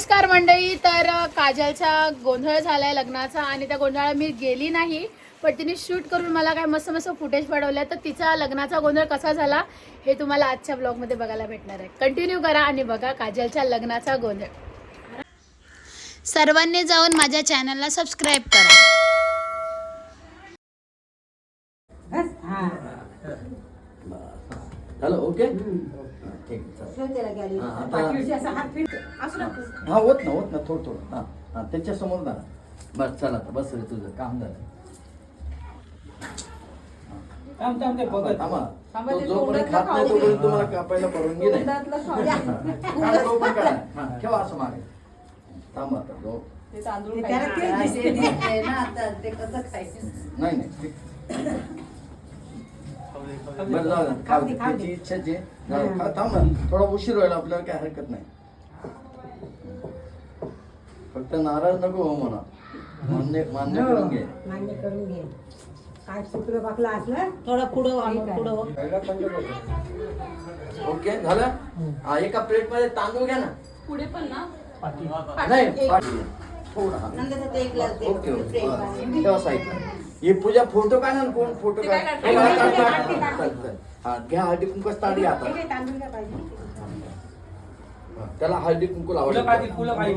नमस्कार मंडळी. तर काजलचा गोंधळ झालाय लग्नाचा आणि त्या गोंधळाला मी गेली नाही, पण तिने शूट करून मला काय मस्त मस्त फुटेज पाठवलं. तर तिचा लग्नाचा गोंधळ कसा झाला हे तुम्हाला आजच्या ब्लॉगमध्ये बघायला भेटणार आहे. कंटिन्यू करा आणि बघा काजलच्या लग्नाचा गोंधळ. सर्वांनी जाऊन माझ्या चॅनलला सबस्क्राईब करा. हॅलो ओके ठीक हा होत ना थोडं हा त्याच्या समोर ना बस चला आता बस रे तुझं काम झालं. जोपर्यंत खात नाही तोपर्यंत तुम्हाला कापायला परवानगी नाही. ठेवा असं मागे थांबा आता जो नाही बरं जाऊ त्याची इच्छाच आहे. थांब ना थोडा उशीर व्हायला आपल्याला काय हरकत नाही. फक्त नाराज नको हो म्हणा. मान्य करून घे. काय सूत्र बाकला असलं थोडा पुढं ओके झालं. एका प्लेट मध्ये तांदूळ घ्या ना. पुढे पण ना नाही थोडा ओके ओके तेव्हा साईडला हे पूजा फोटो काय ना कोण फोटो काय हा घ्या. हळदी कुंकू ताडी आता त्याला हळदी कुंकू लावलं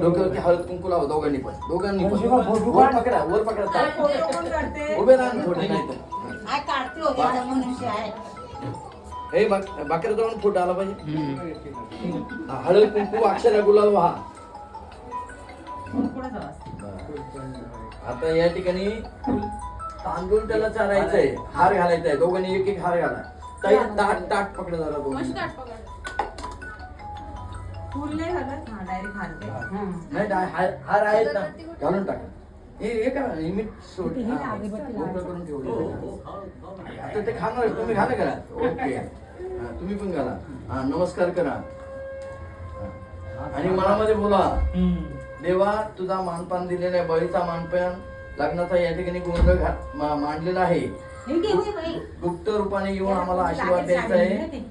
डोक्यावरती हळद कुंकू लावा. दोघांनी पण वर पकडा उभे राहा थोडे नाही तर हे बाकऱ्या जाऊन फोटो आला पाहिजे. हळद कुंकू अक्षर गुलाल व्हा. आता या ठिकाणी तांदूळ त्याला चारायचंय. हार घालायचा आहे. दोघांनी एक हार घाला. ताट पकडा जरा दोघांनी. नाही हार आहेत ना घालून टाका. हे करा लिमिट सोड करून ठेवले. आता ते खाणार तुम्ही घाला करा. ओके तुम्ही पण घाला. हा नमस्कार करा आणि मनामध्ये बोला देवा तुझा मानपान दिलेला आहे. बळीचा मानपान लग्नाचा या ठिकाणी गोंधळ मांडलेला आहे. गुप्त रूपाने येऊन आम्हाला आशीर्वाद द्यायचा आहे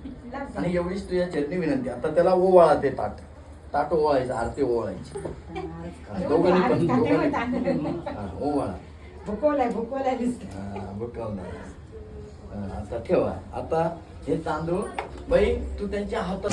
आणि एवढीच तुझ्या चरणी विनंती. आता त्याला ओवाळा ते ताट ओवाळायचं. आरती ओवाळायची. दोघांनी पण ओवाळा भुकवला. आता ठेवा. आता हे तांदूळ बाई तू त्यांच्या हातात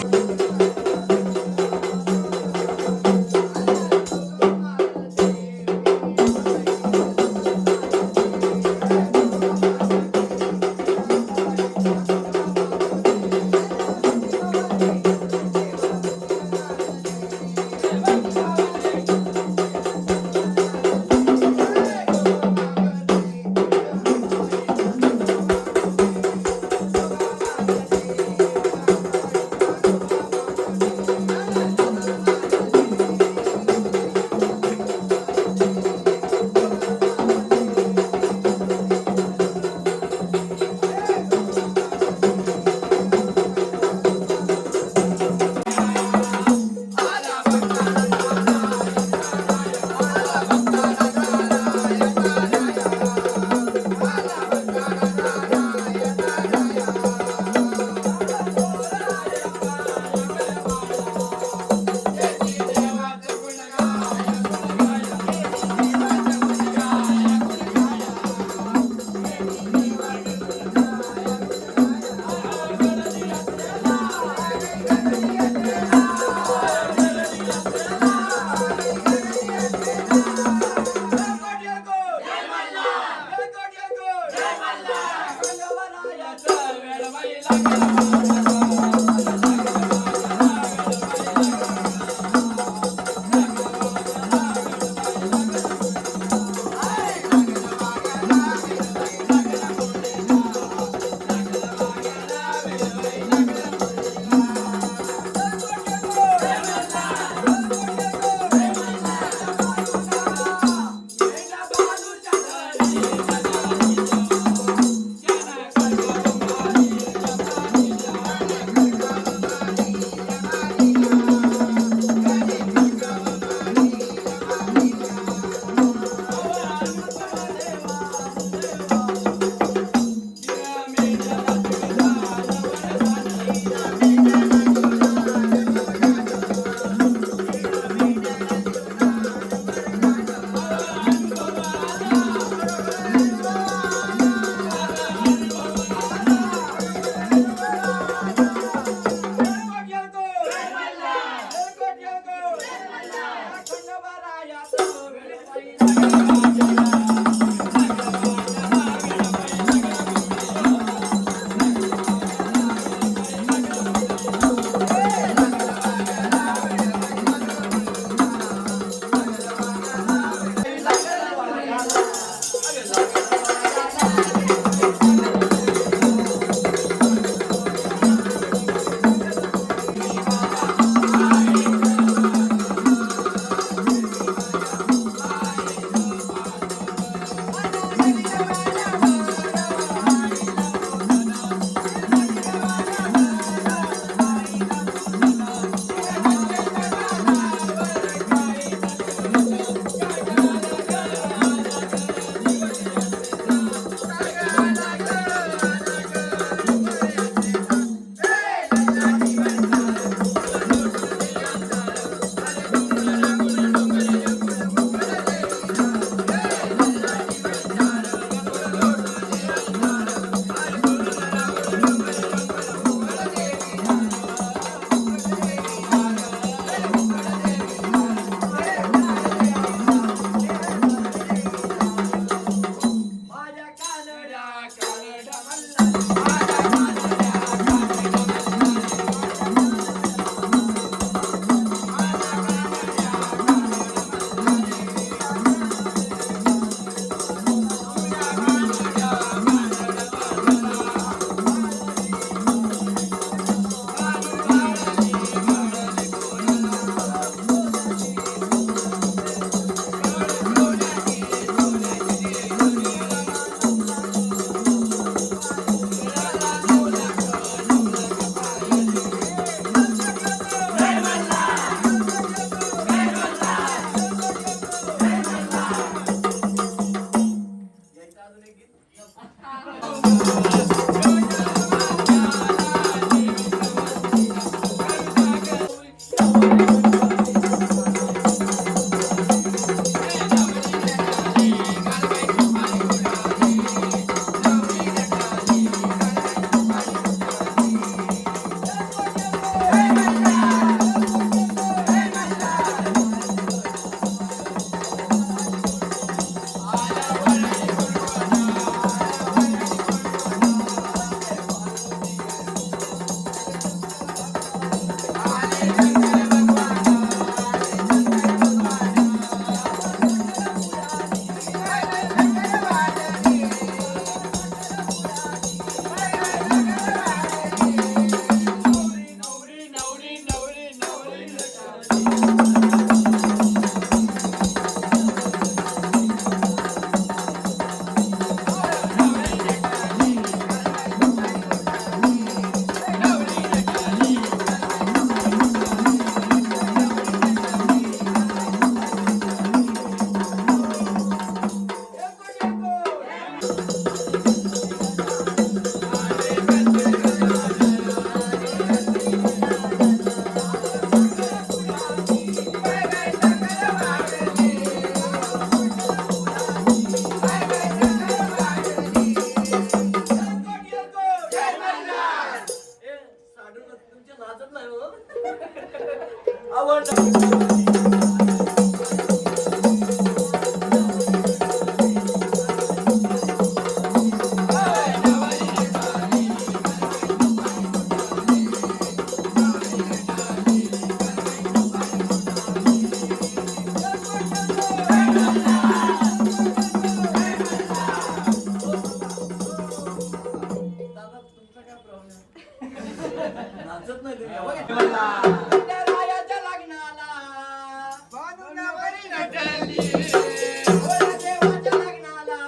देवाच्या लग्नाला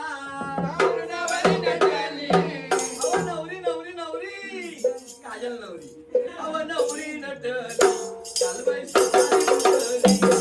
अहो नवरी नवरी नवरी काजल नवरी अहो नवरी नटली कालबाई सुपारी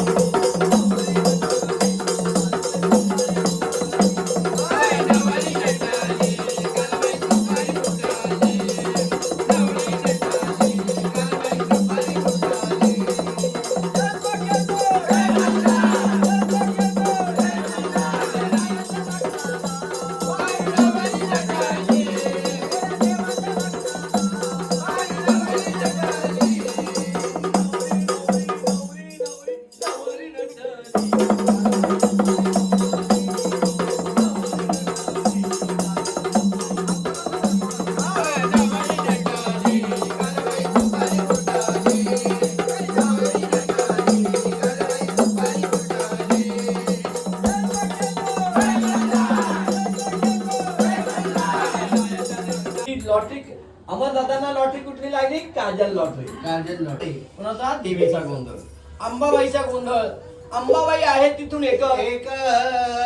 लॉटरी अमरदादांना लॉटरी कुठली लागली काजल लॉटरी कुणाचा देवीचा गोंधळ अंबाबाईचा गोंधळ अंबाबाई आहे तिथून एक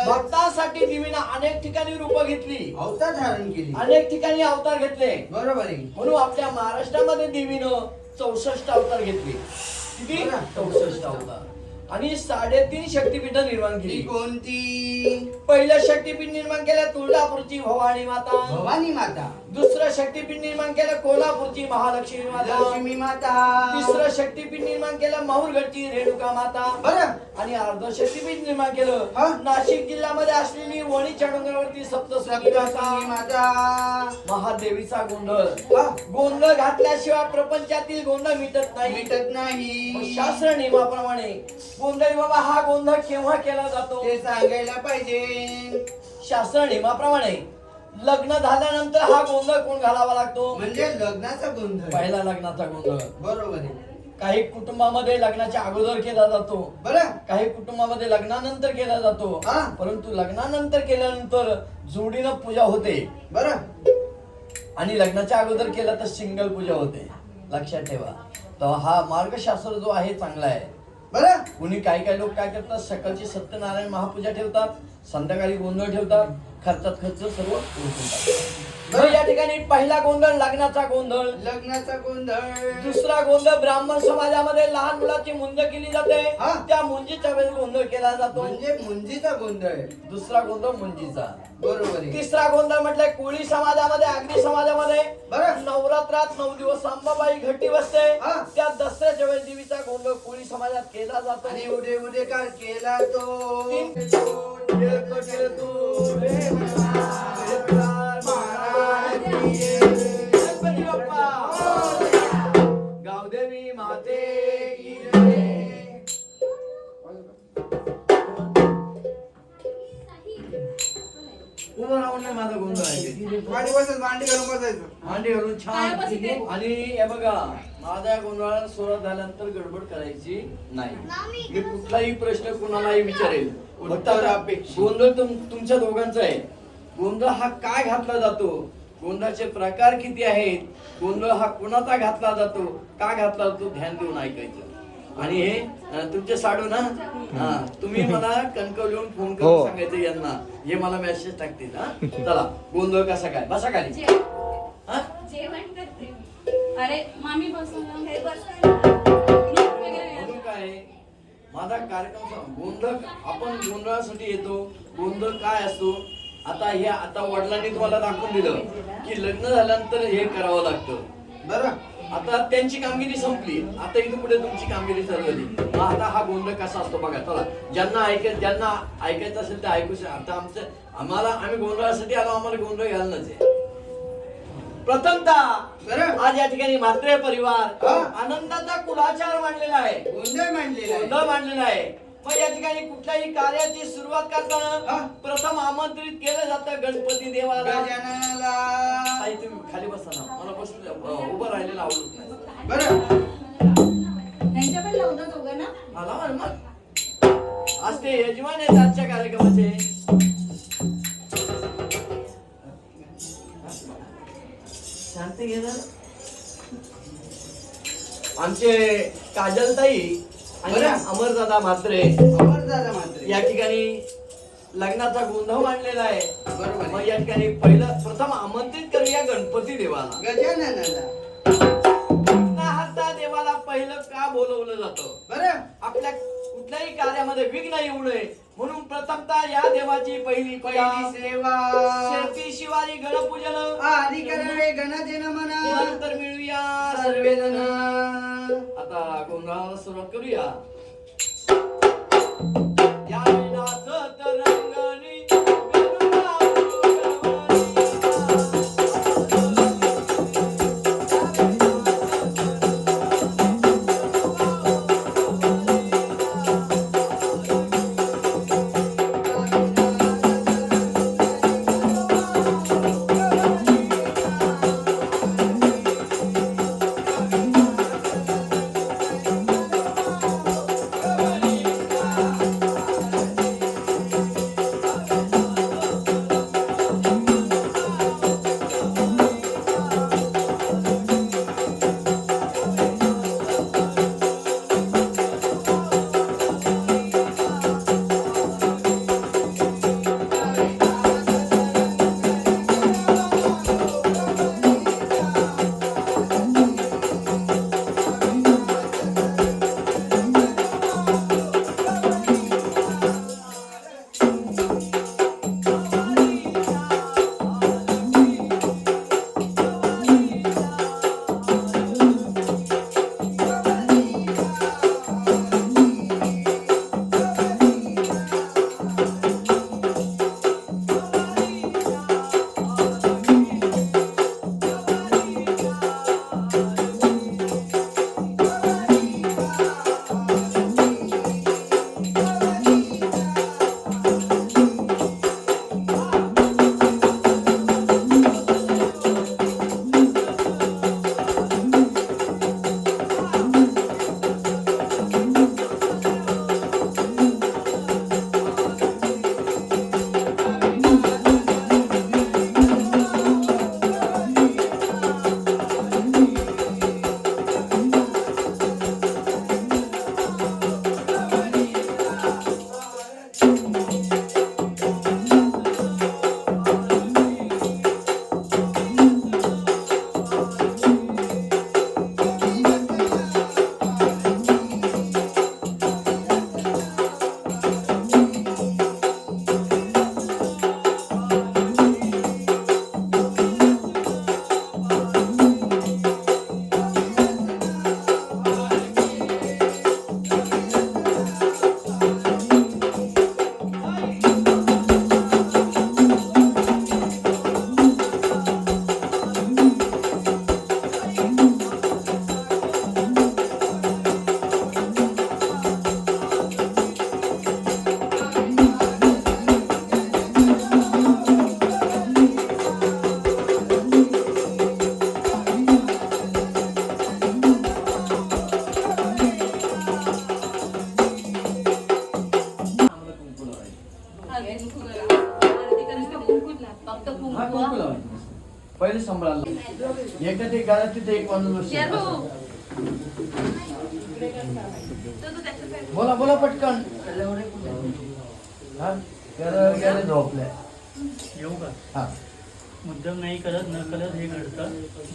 भक्तांसाठी देवीनं अनेक ठिकाणी रूप घेतली अवतार धारण केली अनेक ठिकाणी अवतार घेतले बरोबर आहे म्हणून आपल्या महाराष्ट्रामध्ये देवीनं 64 अवतार घेतले किती 64 अवतार आणि 3.5 शक्तीपीठ निर्माण ती केली कोणती पहिलं शक्तीपीठ निर्माण केलं तुळजापूरची भवानी माता भवानी माता दुसरं शक्तीपीठ निर्माण केलं कोल्हापूरची महालक्ष्मी माता लक्ष्मी माता तिसरं शक्तीपीठ निर्माण केलं माहूरगडची रेणुका माता बरं आणि अर्ध शक्तीपीठ निर्माण हा? केलं नाशिक जिल्ह्यामध्ये असलेली वणीच्या डोंगरावरती सप्तशृंगी सप्तशृंगी माता महादेवीचा गोंधळ हा? गोंधळ घातल्याशिवाय प्रपंचातील गोंधळ मिटत नाही मिटत नाही शास्त्र नियमाप्रमाणे गोंधळ बाबा हा गोंधळ केव्हा केला जातो ते सांगायला पाहिजे शास्त्र नियमाप्रमाणे लग्न झाल्यानंतर हा गोंधळ कोण घालावा लागतो म्हणजे लग्नाचा गोंधळ पहिला लग्नाचा गोंधळ बरोबर आहे काही कुटुंबामध्ये लग्नाच्या अगोदर केला जातो बरं काही कुटुंबामध्ये लग्नानंतर केला जातो हा. परंतु लग्नानंतर केल्यानंतर जोडीनं पूजा होते बरं आणि लग्नाच्या अगोदर केलं तर सिंगल पूजा होते लक्षात ठेवा तर हा मार्गशास्त्र जो आहे चांगला आहे बरं कुणी काही लोक काय करतात सकाळची सत्यनारायण महापूजा ठेवतात संध्याकाळी गोंधळ ठेवतात खर्चात खर्च सर्व उरकून टाकतात. तर या ठिकाणी पहिला गोंधळ लग्नाचा गोंधळ लग्नाचा गोंधळ दुसरा गोंधळ ब्राह्मण समाजामध्ये लहान मुलाची मुंज केली जाते हा. त्या मुंजीच्या वेळेस गोंधळ केला जातो म्हणजे मुंजीचा गोंधळ दुसरा गोंधळ मुंजीचा बरोबर आहे तिसरा गोंधळ म्हटलंय कोळी समाजामध्ये अग्नी समाजामध्ये बरं. नवरात्रात 9 दिवस अंबाबाई घटी बसते हा. त्या दसऱ्याच्या वेळेस देवीचा गोंधळ कोळी समाजात केला जातो आणि उडे उडे काळ केला तो गणपती बाप्पा गावदेवी माते की जय. उभं राहून नाही माझा गोंधळ आहे मांडी बसायचं मांडी घालून बसायचं मांडी घालून छान आणि हे बघा माझ्या या गोंधळाला सुरुवात झाल्यानंतर गडबड करायची नाही मी कुठलाही प्रश्न कुणालाही विचारेल उत्तर अपेक्षित. गोंधळ तुमच्या दोघांचा आहे गोंधळ हा काय घातला जातो गोंधळाचे प्रकार किती आहेत गोंधळ हा कुणाचा घातला जातो का घातला जातो ध्यान देऊन ऐकायचं आणि हे तुमचे साडू ना हा तुम्ही मला कणकव लिहून फोन करून सांगायचं यांना हे मला मेसेज टाकतील हा चला गोंधळ कसा काय बसा खाली हा जेवण करते अरे मामी बसून म्हणून काय माझा कार्यक्रम गोंधळ आपण गोंधळासाठी येतो गोंधळ काय असतो आता वडिलांनी तुम्हाला दाखवून दिलं की लग्न झाल्यानंतर हे करावं लागतं बरं आता त्यांची कामगिरी संपली आता इथून पुढे तुमची कामगिरी चालू झाली मग आता हा गोंधळ कसा असतो बघा चला ज्यांना ऐकायचं असेल ते ऐकू आता आम्ही गोंधळासाठी आलो आम्हाला गोंधळ घालणंच आहे प्रथमतः आज या ठिकाणी म्हात्रे परिवार आनंदाचा कुलाचार मांडलेला आहे गोंधळ मांडलेला आहे गोंधळ मांडलेला आहे मग या ठिकाणी कुठल्याही कार्याची सुरुवात करताना प्रथम आमंत्रित केलं जातं गणपती देवाला गजाननाला. आई तुम्ही खाली बसा ना मला बस उभं राहिलेलं आवडत नाही बरं त्यांच्या पण लावलं दोघं ना आला मग आज ते यजमान आहेत आजच्या कार्यक्रमाचे शांती घे जरा. आमचे काजलताई आणि बरं. अमरदादा म्हात्रे अमर बरोबर दादा मात्र या ठिकाणी लग्नाचा गोंधळ मांडलेला आहे. बरोबर मग आहे. या ठिकाणी प्रथम आमंत्रित करूया गणपती देवाला. गजाननाला विघ्नहर्ता देवाला पहिलं का बोलवलं जातं? बरं आपल्या कुठल्याही कार्यामध्ये विघ्न येऊ नये म्हणून प्रथमतः या देवाची पहिली पहिली सेवा शेती शिवारी गणपूजन आदि करावे गणजन मना नंतर मिळूया सर्वजन. आता गोंधळाला सुरुवात करूया. या विलासत रंगणी गरुडा फक्त हा कुंकू लावायचं. पहिले सांभाळायला एका ठिकाणी तिथे एक माणूस बसतो. बोला बोला पटकन. हा, गेले झोपल्या. येऊ का? हा मुद्दाम नाही करत न कळत हे घडतं.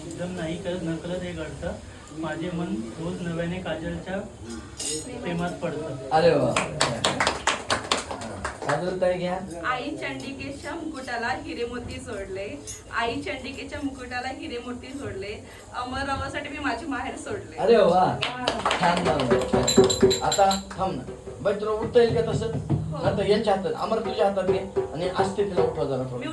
मुद्दाम नाही करत न कळत हे घडतं. माझे मन रोज नव्याने काजलच्या प्रेमात पडतं. अरे वा. काय घ्या. आई चंडिकेच्या मुकुटाला हिरे मोती जोडले. आई चंडिकेच्या मुकुटाला हिरे मोती जोडले. अमर रवासाठी मी माझी माहेर सोडले. अरे वा छान झालं. आता थांब ना. बाई तुला उठता येईल का तसं? आता यांच्या हातात अमर तुझ्या हातात घे आणि असते तिला उठवा जरा थोडं.